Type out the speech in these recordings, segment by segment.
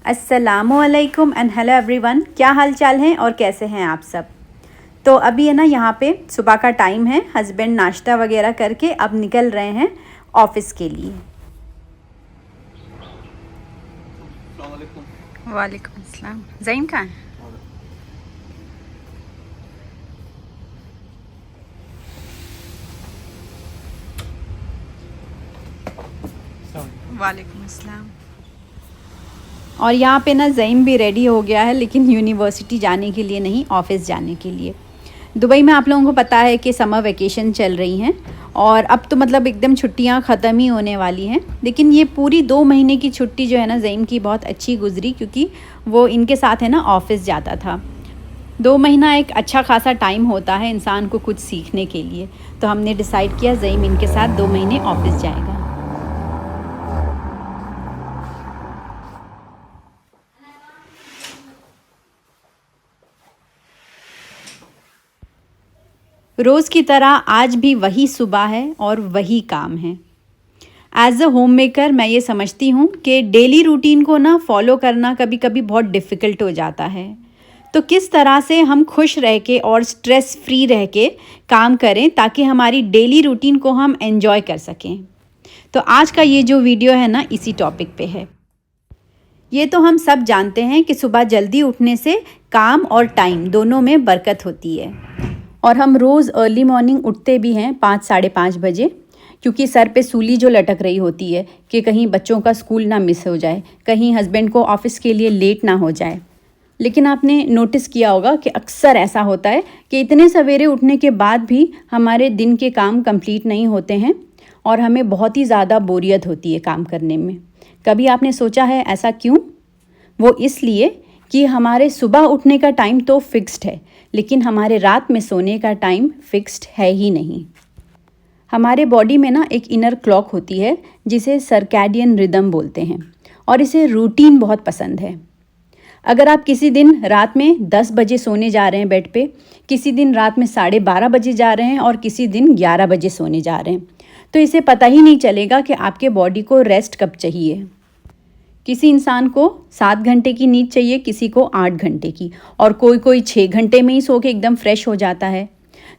अस्सलामुअलैकुम and hello everyone. क्या हाल चाल हैं और कैसे हैं आप सब। तो अभी है ना यहाँ पे सुबह का टाइम है। हस्बैंड नाश्ता वगैरह करके अब निकल रहे हैं ऑफिस के लिए। वालेकुम अस्सलाम। ज़ईन कहाँ है? वालेकुम अस्सलाम। और यहाँ पे ना ज़ईम भी रेडी हो गया है, लेकिन यूनिवर्सिटी जाने के लिए नहीं, ऑफ़िस जाने के लिए। दुबई में आप लोगों को पता है कि समर वेकेशन चल रही हैं और अब तो मतलब एकदम छुट्टियाँ ख़त्म ही होने वाली हैं। लेकिन ये पूरी 2 महीने की छुट्टी जो है ना ज़ईम की बहुत अच्छी गुजरी, क्योंकि वो इनके साथ है ना ऑफ़िस जाता था। 2 महीना एक अच्छा खासा टाइम होता है इंसान को कुछ सीखने के लिए। तो हमने डिसाइड किया ज़ईम इनके साथ 2 महीने ऑफ़िस जाएगा। रोज़ की तरह आज भी वही सुबह है और वही काम है। एज़ अ होम मेकर मैं ये समझती हूँ कि डेली रूटीन को ना फॉलो करना कभी कभी बहुत डिफ़िकल्ट हो जाता है। तो किस तरह से हम खुश रह के और स्ट्रेस फ्री रह के काम करें ताकि हमारी डेली रूटीन को हम एंजॉय कर सकें। तो आज का ये जो वीडियो है ना इसी टॉपिक पे है। ये तो हम सब जानते हैं कि सुबह जल्दी उठने से काम और टाइम दोनों में बरकत होती है। और हम रोज़ अर्ली मॉर्निंग उठते भी हैं 5 साढ़े 5 बजे, क्योंकि सर पे सूली जो लटक रही होती है कि कहीं बच्चों का स्कूल ना मिस हो जाए, कहीं हस्बैंड को ऑफ़िस के लिए लेट ना हो जाए। लेकिन आपने नोटिस किया होगा कि अक्सर ऐसा होता है कि इतने सवेरे उठने के बाद भी हमारे दिन के काम कंप्लीट नहीं होते हैं और हमें बहुत ही ज़्यादा बोरियत होती है काम करने में। कभी आपने सोचा है ऐसा क्यों? वो इसलिए कि हमारे सुबह उठने का टाइम तो फिक्स्ड है, लेकिन हमारे रात में सोने का टाइम फिक्स्ड है ही नहीं। हमारे बॉडी में ना एक इनर क्लॉक होती है जिसे सर्कैडियन रिदम बोलते हैं, और इसे रूटीन बहुत पसंद है। अगर आप किसी दिन रात में 10 बजे सोने जा रहे हैं बेड पे, किसी दिन रात में 12:30 बजे जा रहे हैं और किसी दिन 11 बजे सोने जा रहे हैं, तो इसे पता ही नहीं चलेगा कि आपके बॉडी को रेस्ट कब चाहिए। किसी इंसान को 7 घंटे की नींद चाहिए, किसी को 8 घंटे की, और कोई 6 घंटे में ही सो के एकदम फ्रेश हो जाता है।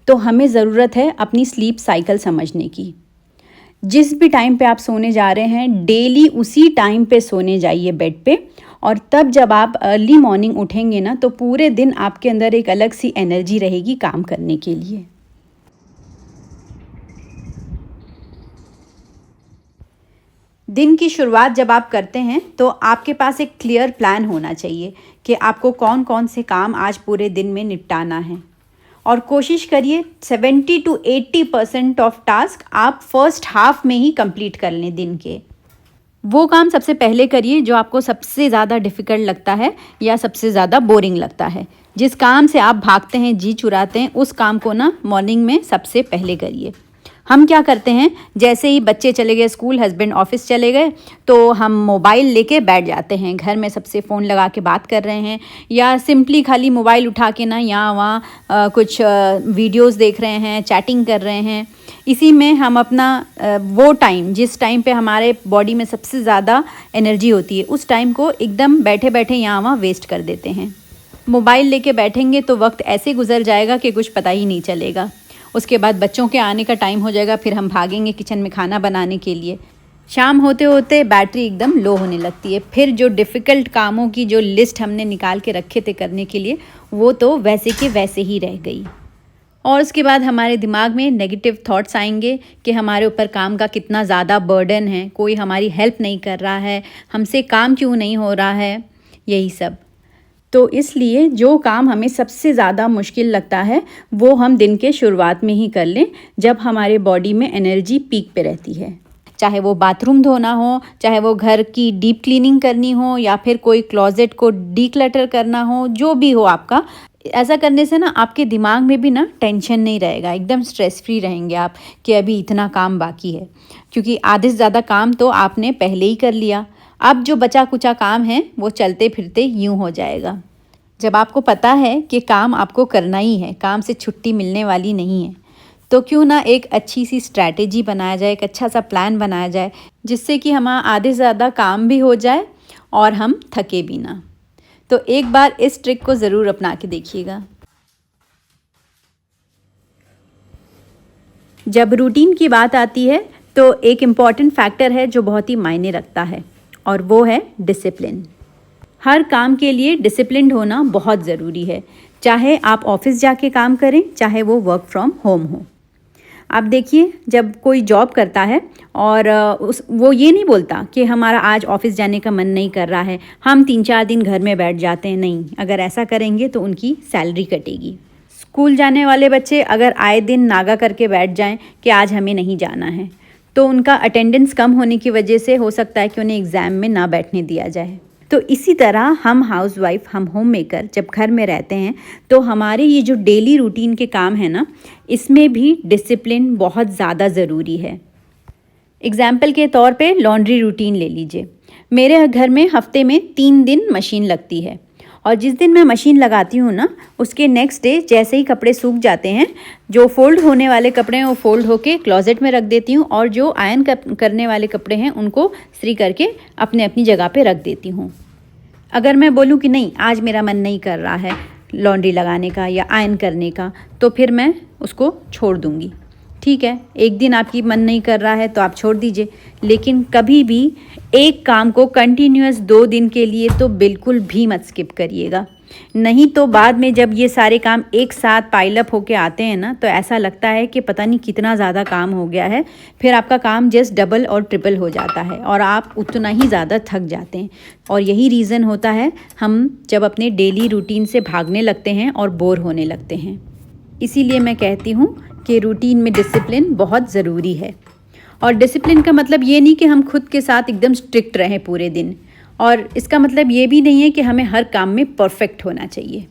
तो हमें ज़रूरत है अपनी स्लीप साइकिल समझने की। जिस भी टाइम पे आप सोने जा रहे हैं, डेली उसी टाइम पे सोने जाइए बेड पे, और तब जब आप अर्ली मॉर्निंग उठेंगे ना तो पूरे दिन आपके अंदर एक अलग सी एनर्जी रहेगी काम करने के लिए। दिन की शुरुआत जब आप करते हैं तो आपके पास एक क्लियर प्लान होना चाहिए कि आपको कौन कौन से काम आज पूरे दिन में निपटाना है। और कोशिश करिए 70 to 80% ऑफ टास्क आप फर्स्ट हाफ में ही कंप्लीट कर लें दिन के। वो काम सबसे पहले करिए जो आपको सबसे ज़्यादा डिफ़िकल्ट लगता है या सबसे ज़्यादा बोरिंग लगता है। जिस काम से आप भागते हैं, जी चुराते हैं, उस काम को ना मॉर्निंग में सबसे पहले करिए। हम क्या करते हैं, जैसे ही बच्चे चले गए स्कूल, हस्बैंड ऑफिस चले गए, तो हम मोबाइल लेके बैठ जाते हैं। घर में सबसे फ़ोन लगा के बात कर रहे हैं, या सिंपली खाली मोबाइल उठा के ना यहाँ वहाँ कुछ वीडियोस देख रहे हैं, चैटिंग कर रहे हैं। इसी में हम अपना वो टाइम, जिस टाइम पे हमारे बॉडी में सबसे ज़्यादा एनर्जी होती है, उस टाइम को एकदम बैठे बैठे यहाँ वहाँ वेस्ट कर देते हैं। मोबाइल लेके बैठेंगे तो वक्त ऐसे गुजर जाएगा कि कुछ पता ही नहीं चलेगा। उसके बाद बच्चों के आने का टाइम हो जाएगा, फिर हम भागेंगे किचन में खाना बनाने के लिए। शाम होते होते बैटरी एकदम लो होने लगती है। फिर जो डिफ़िकल्ट कामों की जो लिस्ट हमने निकाल के रखे थे करने के लिए, वो तो वैसे के वैसे ही रह गई। और उसके बाद हमारे दिमाग में नेगेटिव थॉट्स आएंगे कि हमारे ऊपर काम का कितना ज़्यादा बर्डन है, कोई हमारी हेल्प नहीं कर रहा है, हमसे काम क्यों नहीं हो रहा है, यही सब। तो इसलिए जो काम हमें सबसे ज़्यादा मुश्किल लगता है वो हम दिन के शुरुआत में ही कर लें, जब हमारे बॉडी में एनर्जी पीक पे रहती है। चाहे वो बाथरूम धोना हो, चाहे वो घर की डीप क्लीनिंग करनी हो, या फिर कोई क्लोजेट को डीक्लटर करना हो, जो भी हो आपका। ऐसा करने से ना आपके दिमाग में भी ना टेंशन नहीं रहेगा, एकदम स्ट्रेस फ्री रहेंगे आप कि अभी इतना काम बाकी है, क्योंकि आधे से ज़्यादा काम तो आपने पहले ही कर लिया। अब जो बचा कुचा काम है वो चलते फिरते यूँ हो जाएगा। जब आपको पता है कि काम आपको करना ही है, काम से छुट्टी मिलने वाली नहीं है, तो क्यों ना एक अच्छी सी स्ट्रैटेजी बनाया जाए, एक अच्छा सा प्लान बनाया जाए, जिससे कि हमारा आधे से ज़्यादा काम भी हो जाए और हम थके भी ना। तो एक बार इस ट्रिक को ज़रूर अपना के देखिएगा। जब रूटीन की बात आती है तो एक इम्पॉर्टेंट फैक्टर है जो बहुत ही मायने रखता है, और वो है डिसिप्लिन। हर काम के लिए डिसिप्लिन्ड होना बहुत ज़रूरी है, चाहे आप ऑफिस जाके काम करें, चाहे वो वर्क फ्रॉम होम हो। आप देखिए, जब कोई जॉब करता है और वो ये नहीं बोलता कि हमारा आज ऑफिस जाने का मन नहीं कर रहा है, हम 3-4 दिन घर में बैठ जाते हैं। नहीं, अगर ऐसा करेंगे तो उनकी सैलरी कटेगी। स्कूल जाने वाले बच्चे अगर आए दिन नागा करके बैठ जाएं कि आज हमें नहीं जाना है, तो उनका अटेंडेंस कम होने की वजह से हो सकता है कि उन्हें एग्ज़ाम में ना बैठने दिया जाए। तो इसी तरह हम हाउसवाइफ, हम होम मेकर जब घर में रहते हैं तो हमारे ये जो डेली रूटीन के काम है ना, इसमें भी डिसिप्लिन बहुत ज़्यादा ज़रूरी है। एग्ज़ाम्पल के तौर पे लॉन्ड्री रूटीन ले लीजिए। मेरे घर में हफ्ते में 3 दिन मशीन लगती है, और जिस दिन मैं मशीन लगाती हूँ ना, उसके नेक्स्ट डे जैसे ही कपड़े सूख जाते हैं, जो फोल्ड होने वाले कपड़े हैं वो फोल्ड होके क्लोजेट में रख देती हूँ, और जो आयरन करने वाले कपड़े हैं उनको इस्त्री करके अपने अपनी जगह पे रख देती हूँ। अगर मैं बोलूँ कि नहीं, आज मेरा मन नहीं कर रहा है लॉन्ड्री लगाने का या आयरन करने का, तो फिर मैं उसको छोड़ दूँगी। ठीक है, एक दिन आपकी मन नहीं कर रहा है तो आप छोड़ दीजिए, लेकिन कभी भी एक काम को कंटिन्यूअस 2 दिन के लिए तो बिल्कुल भी मत स्किप करिएगा। नहीं तो बाद में जब ये सारे काम एक साथ पाइल अप होके आते हैं ना, तो ऐसा लगता है कि पता नहीं कितना ज़्यादा काम हो गया है। फिर आपका काम जस्ट डबल और ट्रिपल हो जाता है और आप उतना ही ज़्यादा थक जाते हैं। और यही रीज़न होता है हम जब अपने डेली रूटीन से भागने लगते हैं और बोर होने लगते हैं। इसीलिए मैं कहती हूँ कि रूटीन में डिसिप्लिन बहुत ज़रूरी है। और डिसिप्लिन का मतलब ये नहीं कि हम खुद के साथ एकदम स्ट्रिक्ट रहें पूरे दिन, और इसका मतलब ये भी नहीं है कि हमें हर काम में परफेक्ट होना चाहिए।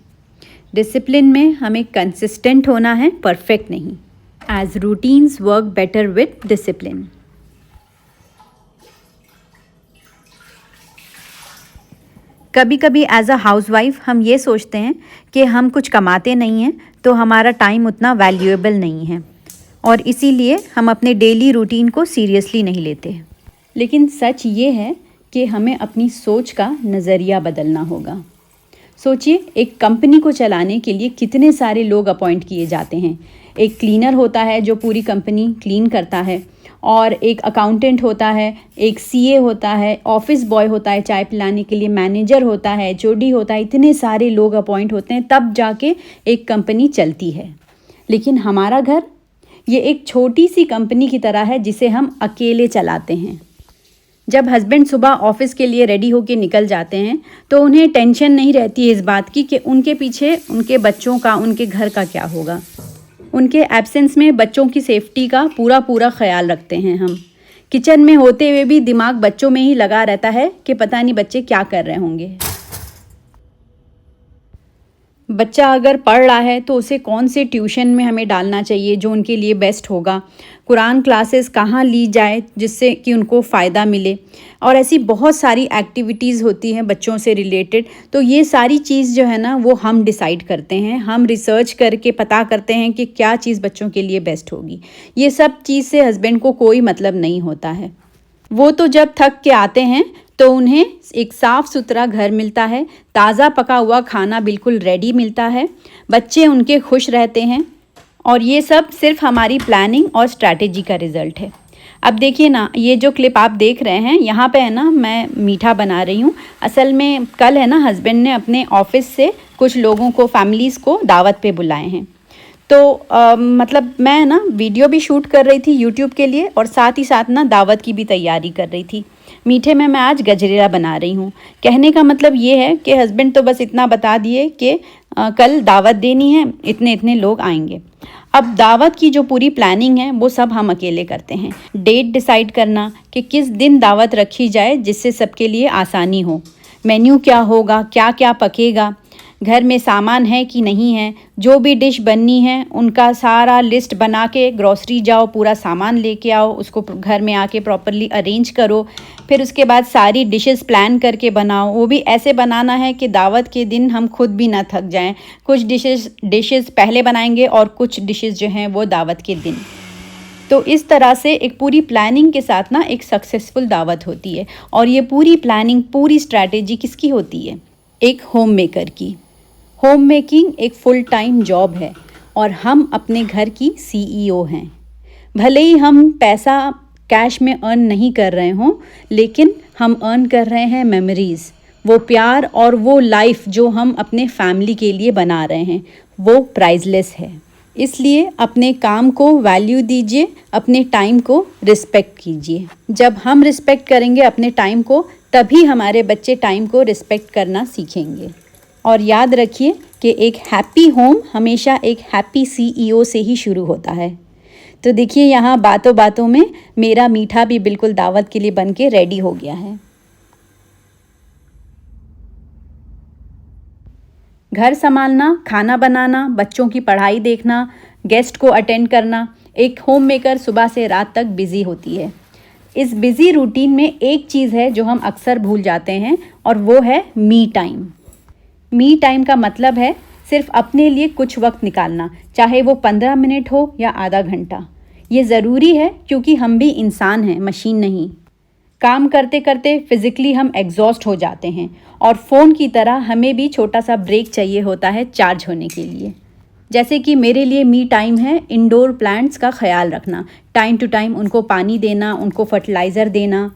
डिसिप्लिन में हमें कंसिस्टेंट होना है, परफेक्ट नहीं। As routines work better with discipline. कभी कभी एज अ हाउसवाइफ हम ये सोचते हैं कि हम कुछ कमाते नहीं हैं तो हमारा टाइम उतना वैल्यूएबल नहीं है, और इसीलिए हम अपने डेली रूटीन को सीरियसली नहीं लेते। लेकिन सच ये है कि हमें अपनी सोच का नज़रिया बदलना होगा। सोचिए, एक कंपनी को चलाने के लिए कितने सारे लोग अपॉइंट किए जाते हैं। एक क्लीनर होता है जो पूरी कंपनी क्लीन करता है, और एक अकाउंटेंट होता है, एक सीए होता है, ऑफिस बॉय होता है चाय पिलाने के लिए, मैनेजर होता है, एचओडी होता है। इतने सारे लोग अपॉइंट होते हैं तब जाके एक कंपनी चलती है। लेकिन हमारा घर ये एक छोटी सी कंपनी की तरह है जिसे हम अकेले चलाते हैं। जब हस्बैंड सुबह ऑफिस के लिए रेडी होके निकल जाते हैं तो उन्हें टेंशन नहीं रहती है इस बात की कि उनके पीछे उनके बच्चों का, उनके घर का क्या होगा। उनके एब्सेंस में बच्चों की सेफ्टी का पूरा ख्याल रखते हैं हम। किचन में होते हुए भी दिमाग बच्चों में ही लगा रहता है कि पता नहीं बच्चे क्या कर रहे होंगे। बच्चा अगर पढ़ रहा है तो उसे कौन से ट्यूशन में हमें डालना चाहिए जो उनके लिए बेस्ट होगा, कुरान क्लासेस कहाँ ली जाए जिससे कि उनको फ़ायदा मिले, और ऐसी बहुत सारी एक्टिविटीज़ होती हैं बच्चों से रिलेटेड। तो ये सारी चीज़ जो है ना, वो हम डिसाइड करते हैं, हम रिसर्च करके पता करते हैं कि क्या चीज़ बच्चों के लिए बेस्ट होगी। ये सब चीज़ से हस्बैंड को कोई मतलब नहीं होता है। वो तो जब थक के आते हैं तो उन्हें एक साफ़ सुथरा घर मिलता है, ताज़ा पका हुआ खाना बिल्कुल रेडी मिलता है, बच्चे उनके खुश रहते हैं, और ये सब सिर्फ हमारी प्लानिंग और स्ट्रैटेजी का रिज़ल्ट है। अब देखिए ना, ये जो क्लिप आप देख रहे हैं यहाँ पे है ना, मैं मीठा बना रही हूँ। असल में कल है ना, हस्बैंड ने अपने ऑफिस से कुछ लोगों को, फैमिलीज़ को दावत पे बुलाए हैं। तो मतलब मैं ना वीडियो भी शूट कर रही थी यूट्यूब के लिए, और साथ ही साथ ना दावत की भी तैयारी कर रही थी। मीठे में मैं आज गजरेला बना रही हूँ। कहने का मतलब ये है कि हस्बैंड तो बस इतना बता दिए कि कल दावत देनी है, इतने इतने लोग आएंगे। अब दावत की जो पूरी प्लानिंग है वो सब हम अकेले करते हैं। डेट डिसाइड करना कि किस दिन दावत रखी जाए जिससे सबके लिए आसानी हो, मेन्यू क्या होगा, क्या क्या पकेगा, घर में सामान है कि नहीं है, जो भी डिश बननी है उनका सारा लिस्ट बना के ग्रॉसरी जाओ, पूरा सामान लेके आओ, उसको घर में आके प्रॉपरली अरेंज करो। फिर उसके बाद सारी डिशेस प्लान करके बनाओ। वो भी ऐसे बनाना है कि दावत के दिन हम खुद भी ना थक जाएं। कुछ डिशेस पहले बनाएंगे और कुछ डिशेस जो हैं वो दावत के दिन। तो इस तरह से एक पूरी प्लानिंग के साथ ना एक सक्सेसफुल दावत होती है। और ये पूरी प्लानिंग, पूरी स्ट्रैटेजी किसकी होती है? एक होम मेकर की। होम मेकिंग एक फुल टाइम जॉब है और हम अपने घर की सीईओ हैं। भले ही हम पैसा कैश में अर्न नहीं कर रहे हों, लेकिन हम अर्न कर रहे हैं मेमोरीज़, वो प्यार और वो लाइफ जो हम अपने फैमिली के लिए बना रहे हैं, वो प्राइसलेस है। इसलिए अपने काम को वैल्यू दीजिए, अपने टाइम को रिस्पेक्ट कीजिए। जब हम रिस्पेक्ट करेंगे अपने टाइम को, तभी हमारे बच्चे टाइम को रिस्पेक्ट करना सीखेंगे। और याद रखिए कि एक हैप्पी होम हमेशा एक हैप्पी सीईओ से ही शुरू होता है। तो देखिए यहाँ बातों बातों में मेरा मीठा भी बिल्कुल दावत के लिए बन के रेडी हो गया है। घर संभालना, खाना बनाना, बच्चों की पढ़ाई देखना, गेस्ट को अटेंड करना, एक होम मेकर सुबह से रात तक बिज़ी होती है। इस बिज़ी रूटीन में एक चीज़ है जो हम अक्सर भूल जाते हैं, और वो है मी टाइम। मी टाइम का मतलब है सिर्फ अपने लिए कुछ वक्त निकालना, चाहे वो 15 मिनट हो या आधा घंटा। ये ज़रूरी है क्योंकि हम भी इंसान हैं, मशीन नहीं। काम करते करते फिज़िकली हम एग्जॉस्ट हो जाते हैं, और फ़ोन की तरह हमें भी छोटा सा ब्रेक चाहिए होता है चार्ज होने के लिए। जैसे कि मेरे लिए मी टाइम है इंडोर प्लांट्स का ख्याल रखना, टाइम टू टाइम उनको पानी देना, उनको फर्टिलाइज़र देना।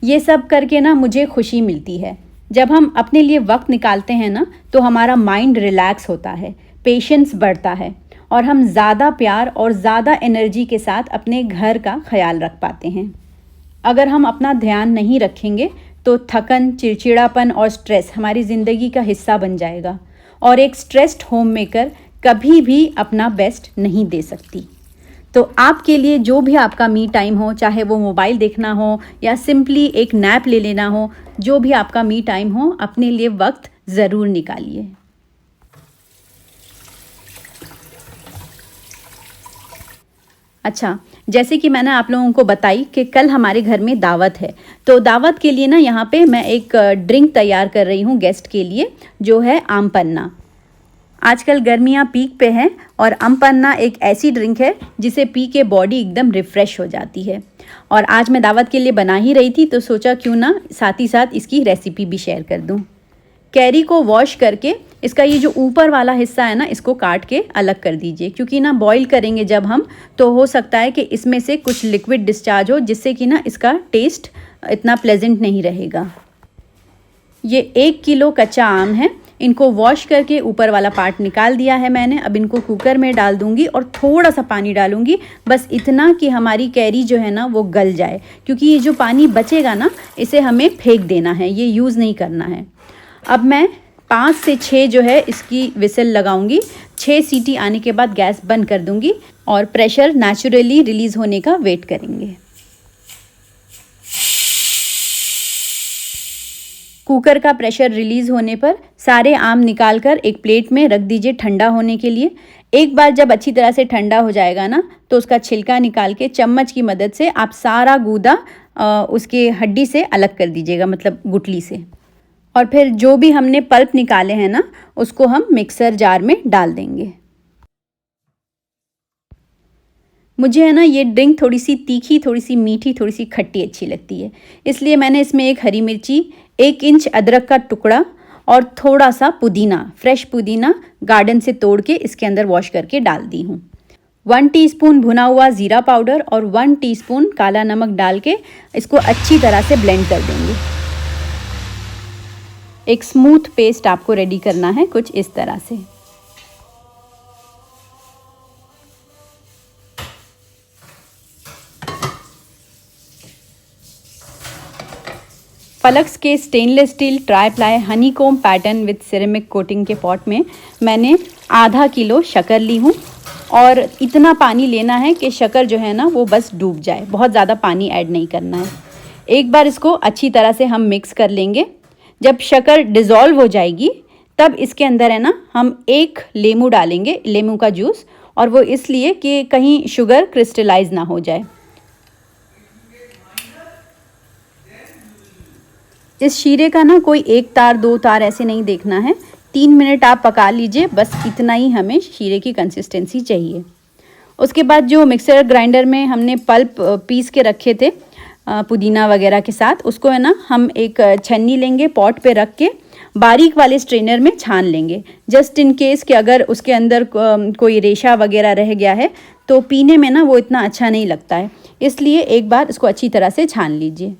ये सब करके ना मुझे खुशी मिलती है। जब हम अपने लिए वक्त निकालते हैं ना, तो हमारा माइंड रिलैक्स होता है, पेशेंस बढ़ता है, और हम ज़्यादा प्यार और ज़्यादा एनर्जी के साथ अपने घर का ख्याल रख पाते हैं। अगर हम अपना ध्यान नहीं रखेंगे तो थकन, चिड़चिड़ापन और स्ट्रेस हमारी ज़िंदगी का हिस्सा बन जाएगा, और एक स्ट्रेस्ड होम मेकर कभी भी अपना बेस्ट नहीं दे सकती। तो आपके लिए जो भी आपका मी टाइम हो, चाहे वो मोबाइल देखना हो या सिंपली एक नैप ले लेना हो, जो भी आपका मी टाइम हो, अपने लिए वक्त ज़रूर निकालिए। अच्छा, जैसे कि मैंने आप लोगों को बताई कि कल हमारे घर में दावत है, तो दावत के लिए ना यहाँ पे मैं एक ड्रिंक तैयार कर रही हूँ गेस्ट के लिए, जो है आम पन्ना। आजकल गर्मियाँ पीक पे हैं, और आम पन्ना एक ऐसी ड्रिंक है जिसे पी के बॉडी एकदम रिफ़्रेश हो जाती है। और आज मैं दावत के लिए बना ही रही थी, तो सोचा क्यों ना साथ ही साथ इसकी रेसिपी भी शेयर कर दूँ। कैरी को वॉश करके इसका ये जो ऊपर वाला हिस्सा है ना, इसको काट के अलग कर दीजिए, क्योंकि ना बॉईल करेंगे जब हम, तो हो सकता है कि इसमें से कुछ लिक्विड डिस्चार्ज हो, जिससे कि ना इसका टेस्ट इतना प्लेजेंट नहीं रहेगा। ये 1 किलो कच्चा आम है, इनको वॉश करके ऊपर वाला पार्ट निकाल दिया है मैंने। अब इनको कुकर में डाल दूंगी और थोड़ा सा पानी डालूंगी, बस इतना कि हमारी कैरी जो है ना वो गल जाए, क्योंकि ये जो पानी बचेगा ना, इसे हमें फेंक देना है, ये यूज़ नहीं करना है। अब मैं 5 से 6 जो है इसकी विसल लगाऊंगी। 6 सीटी आने के बाद गैस बंद कर दूंगी, और प्रेशर नेचुरली रिलीज़ होने का वेट करेंगे। कुकर का प्रेशर रिलीज़ होने पर सारे आम निकाल कर एक प्लेट में रख दीजिए ठंडा होने के लिए। एक बार जब अच्छी तरह से ठंडा हो जाएगा ना, तो उसका छिलका निकाल के चम्मच की मदद से आप सारा गूदा उसके हड्डी से अलग कर दीजिएगा, मतलब गुठली से। और फिर जो भी हमने पल्प निकाले हैं ना, उसको हम मिक्सर जार में डाल देंगे। मुझे है ना ये ड्रिंक थोड़ी सी तीखी, थोड़ी सी मीठी, थोड़ी सी खट्टी अच्छी लगती है, इसलिए मैंने इसमें एक हरी मिर्ची, 1 इंच अदरक का टुकड़ा और थोड़ा सा पुदीना, फ्रेश पुदीना गार्डन से तोड़ के इसके अंदर वॉश करके डाल दी हूँ। 1 टीस्पून भुना हुआ ज़ीरा पाउडर और 1 टीस्पून काला नमक डाल के इसको अच्छी तरह से ब्लेंड कर देंगे। एक स्मूथ पेस्ट आपको रेडी करना है कुछ इस तरह से। फलक्स के stainless steel try ply honeycomb pattern with ceramic coating के पॉट में मैंने आधा किलो शक्कर ली हूँ, और इतना पानी लेना है कि शक्कर जो है ना वो बस डूब जाए, बहुत ज़्यादा पानी ऐड नहीं करना है। एक बार इसको अच्छी तरह से हम मिक्स कर लेंगे। जब शक्कर डिज़ोल्व हो जाएगी, तब इसके अंदर है ना हम 1 लेमू डालेंगे, लेमू का जूस, और वो इसलिए कि कहीं शुगर क्रिस्टलाइज ना हो जाए। इस शीरे का ना कोई 1 तार 2 तार ऐसे नहीं देखना है, 3 मिनट आप पका लीजिए, बस इतना ही हमें शीरे की कंसिस्टेंसी चाहिए। उसके बाद जो मिक्सर ग्राइंडर में हमने पल्प पीस के रखे थे पुदीना वगैरह के साथ, उसको है ना हम एक छन्नी लेंगे, पॉट पे रख के बारीक वाले स्ट्रेनर में छान लेंगे, जस्ट इन केस कि अगर उसके अंदर कोई रेशा वगैरह रह गया है तो पीने में ना वो इतना अच्छा नहीं लगता है। इसलिए एक बार इसको अच्छी तरह से छान लीजिए।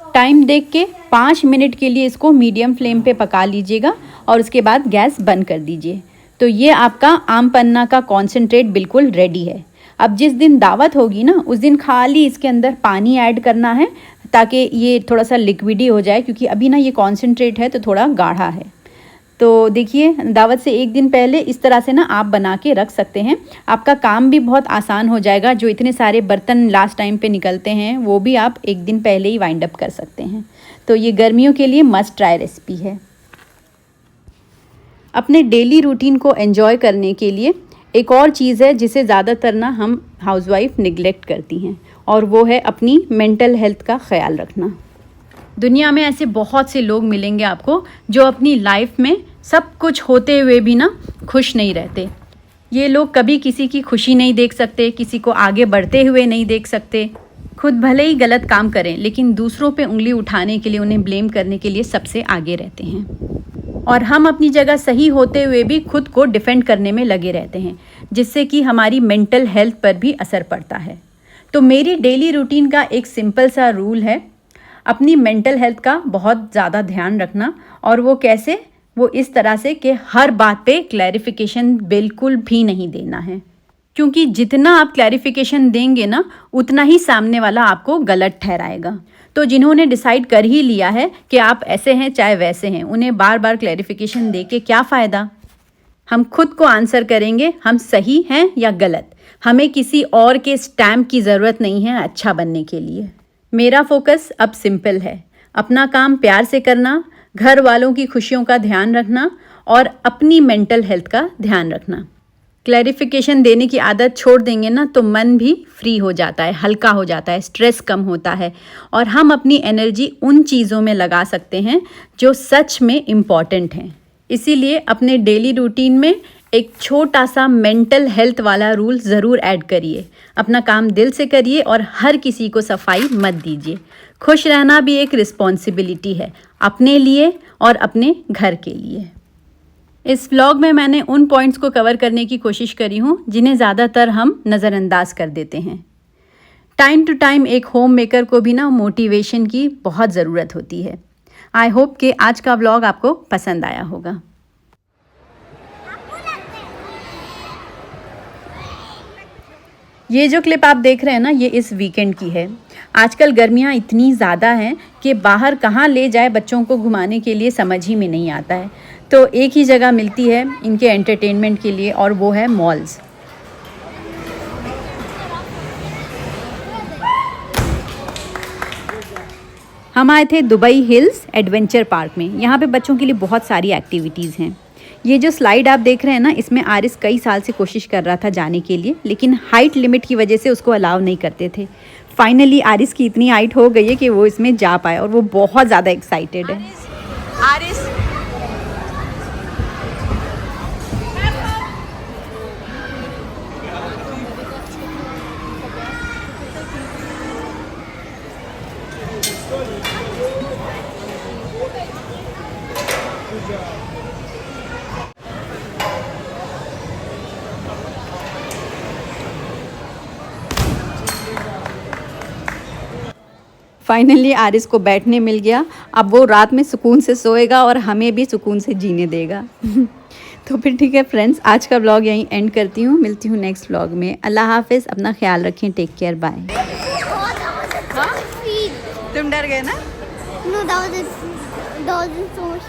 टाइम देख के 5 मिनट के लिए इसको मीडियम फ्लेम पे पका लीजिएगा और उसके बाद गैस बंद कर दीजिए। तो ये आपका आम पन्ना का कॉन्सेंट्रेट बिल्कुल रेडी है। अब जिस दिन दावत होगी ना, उस दिन खाली इसके अंदर पानी ऐड करना है ताकि ये थोड़ा सा लिक्विडी हो जाए, क्योंकि अभी ना ये कॉन्सेंट्रेट है तो थोड़ा गाढ़ा है। तो देखिए, दावत से एक दिन पहले इस तरह से ना आप बना के रख सकते हैं। आपका काम भी बहुत आसान हो जाएगा। जो इतने सारे बर्तन लास्ट टाइम पे निकलते हैं वो भी आप एक दिन पहले ही वाइंड अप कर सकते हैं। तो ये गर्मियों के लिए मस्ट ट्राई रेसिपी है। अपने डेली रूटीन को एंजॉय करने के लिए एक और चीज़ है जिसे ज़्यादातर ना हम हाउसवाइफ निगलेक्ट करती हैं, और वो है अपनी मेंटल हेल्थ का ख्याल रखना। दुनिया में ऐसे बहुत से लोग मिलेंगे आपको जो अपनी लाइफ में सब कुछ होते हुए भी ना खुश नहीं रहते। ये लोग कभी किसी की खुशी नहीं देख सकते, किसी को आगे बढ़ते हुए नहीं देख सकते। खुद भले ही गलत काम करें, लेकिन दूसरों पे उंगली उठाने के लिए, उन्हें ब्लेम करने के लिए सबसे आगे रहते हैं। और हम अपनी जगह सही होते हुए भी खुद को डिफेंड करने में लगे रहते हैं, जिससे कि हमारी मेंटल हेल्थ पर भी असर पड़ता है। तो मेरी डेली रूटीन का एक सिंपल सा रूल है अपनी मेंटल हेल्थ का बहुत ज़्यादा ध्यान रखना। और वो कैसे? वो इस तरह से कि हर बात पे क्लैरिफिकेशन बिल्कुल भी नहीं देना है, क्योंकि जितना आप क्लैरिफिकेशन देंगे ना, उतना ही सामने वाला आपको गलत ठहराएगा। तो जिन्होंने डिसाइड कर ही लिया है कि आप ऐसे हैं चाहे वैसे हैं, उन्हें बार बार क्लैरिफिकेशन दे के क्या फ़ायदा। हम खुद को आंसर करेंगे हम सही हैं या गलत। हमें किसी और के स्टैम्प की ज़रूरत नहीं है अच्छा बनने के लिए। मेरा फोकस अब सिंपल है, अपना काम प्यार से करना, घर वालों की खुशियों का ध्यान रखना और अपनी मेंटल हेल्थ का ध्यान रखना। क्लैरिफिकेशन देने की आदत छोड़ देंगे ना तो मन भी फ्री हो जाता है, हल्का हो जाता है, स्ट्रेस कम होता है और हम अपनी एनर्जी उन चीज़ों में लगा सकते हैं जो सच में इम्पॉर्टेंट हैं। इसीलिए अपने डेली रूटीन में एक छोटा सा मेंटल हेल्थ वाला रूल ज़रूर ऐड करिए। अपना काम दिल से करिए और हर किसी को सफाई मत दीजिए। खुश रहना भी एक रिस्पॉन्सिबिलिटी है, अपने लिए और अपने घर के लिए। इस व्लॉग में मैंने उन पॉइंट्स को कवर करने की कोशिश करी हूँ जिन्हें ज़्यादातर हम नज़रअंदाज कर देते हैं। टाइम टू टाइम एक होम मेकर को भी ना मोटिवेशन की बहुत ज़रूरत होती है। आई होप कि आज का व्लॉग आपको पसंद आया होगा। ये जो क्लिप आप देख रहे हैं ना, ये इस वीकेंड की है। आजकल गर्मियाँ इतनी ज़्यादा हैं कि बाहर कहाँ ले जाए बच्चों को घुमाने के लिए समझ ही में नहीं आता है। तो एक ही जगह मिलती है इनके एंटरटेनमेंट के लिए और वो है मॉल्स। हम आए थे दुबई हिल्स एडवेंचर पार्क में। यहाँ पे बच्चों के लिए बहुत सारी एक्टिविटीज़ हैं। ये जो स्लाइड आप देख रहे हैं ना, इसमें आरिस कई साल से कोशिश कर रहा था जाने के लिए, लेकिन हाइट लिमिट की वजह से उसको अलाउ नहीं करते थे। फाइनली आरिस की इतनी हाइट हो गई है कि वो इसमें जा पाए और वो बहुत ज़्यादा एक्साइटेड है। आरिस फाइनली आरिस को बैठने मिल गया। अब वो रात में सुकून से सोएगा और हमें भी सुकून से जीने देगा। तो फिर ठीक है फ्रेंड्स, आज का व्लॉग यहीं एंड करती हूँ। मिलती हूँ नेक्स्ट व्लॉग में। अल्लाह हाफिज़, अपना ख्याल रखें, टेक केयर, बाय। तुम डर गए ना? No, that wasn't so much.